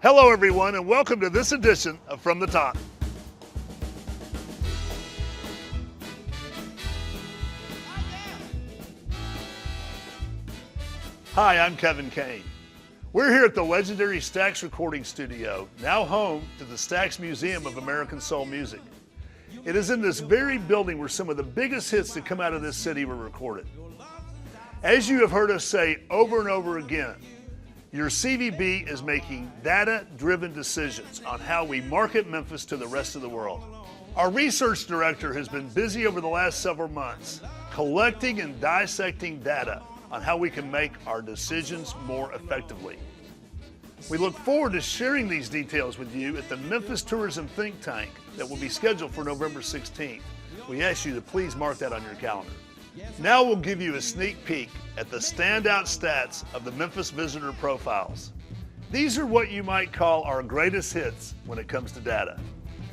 Hello everyone, and welcome to this edition of From the Top. Hi, I'm Kane. We're here at the legendary Stax Recording Studio, now home to the Stax Museum of American Soul Music. It is in this very building where some of the biggest hits that come out of this city were recorded. As you have heard us say over and over again, your CVB is making data-driven decisions on how we market Memphis to the rest of the world. Our research director has been busy over the last several months collecting and dissecting data on how we can make our decisions more effectively. We look forward to sharing these details with you at the Memphis Tourism Think Tank that will be scheduled for November 16th. We ask you to please mark that on your calendar. Now we'll give you a sneak peek at the standout stats of the Memphis visitor profiles. These are what you might call our greatest hits when it comes to data.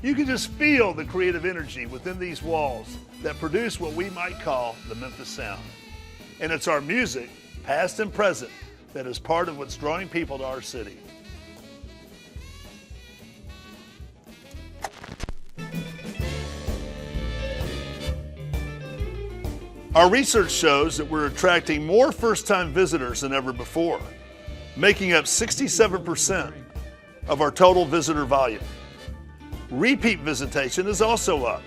You can just feel the creative energy within these walls that produce what we might call the Memphis sound. And it's our music, past and present, that is part of what's drawing people to our city. Our research shows that we're attracting more first-time visitors than ever before, making up 67% of our total visitor volume. Repeat visitation is also up.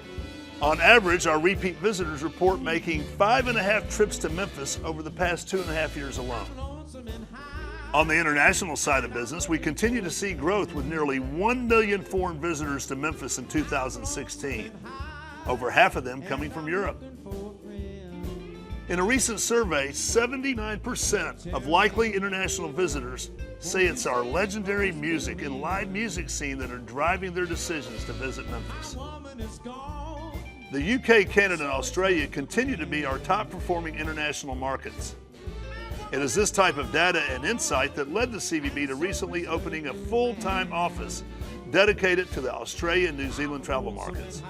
On average, our repeat visitors report making 5.5 trips to Memphis over the past 2.5 years alone. On the international side of business, we continue to see growth with nearly 1 million foreign visitors to Memphis in 2016, over half of them coming from Europe. In a recent survey, 79% of likely international visitors say it's our legendary music and live music scene that are driving their decisions to visit Memphis. The UK, Canada, and Australia continue to be our top performing international markets. It is this type of data and insight that led the CVB to recently opening a full-time office dedicated to the Australia and New Zealand travel markets.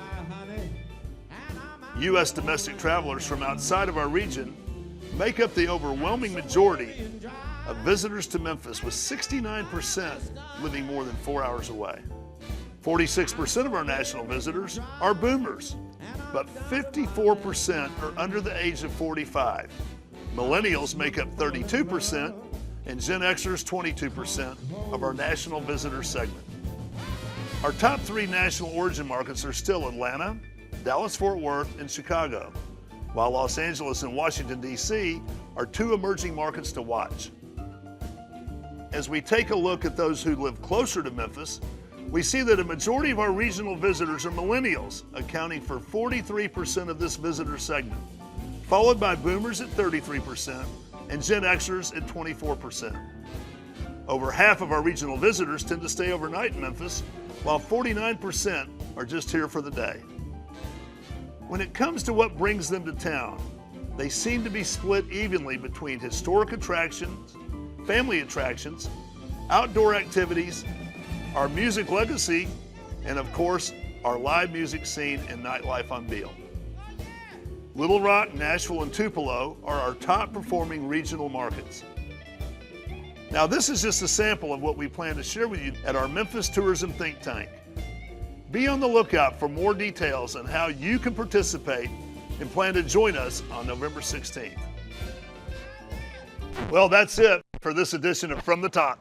U.S. domestic travelers from outside of our region make up the overwhelming majority of visitors to Memphis, with 69% living more than 4 hours away. 46% of our national visitors are boomers, but 54% are under the age of 45. Millennials make up 32%, and Gen Xers 22% of our national visitor segment. Our top 3 national origin markets are still Atlanta, Dallas-Fort Worth, and Chicago, while Los Angeles and Washington, D.C. are 2 emerging markets to watch. As we take a look at those who live closer to Memphis, we see that a majority of our regional visitors are millennials, accounting for 43% of this visitor segment, followed by boomers at 33% and Gen Xers at 24%. Over half of our regional visitors tend to stay overnight in Memphis, while 49% are just here for the day. When it comes to what brings them to town, they seem to be split evenly between historic attractions, family attractions, outdoor activities, our music legacy, and of course, our live music scene and nightlife on Beale. Little Rock, Nashville, and Tupelo are our top performing regional markets. Now, this is just a sample of what we plan to share with you at our Memphis Tourism Think Tank. Be on the lookout for more details on how you can participate and plan to join us on November 16th. Well, that's it for this edition of From the Top.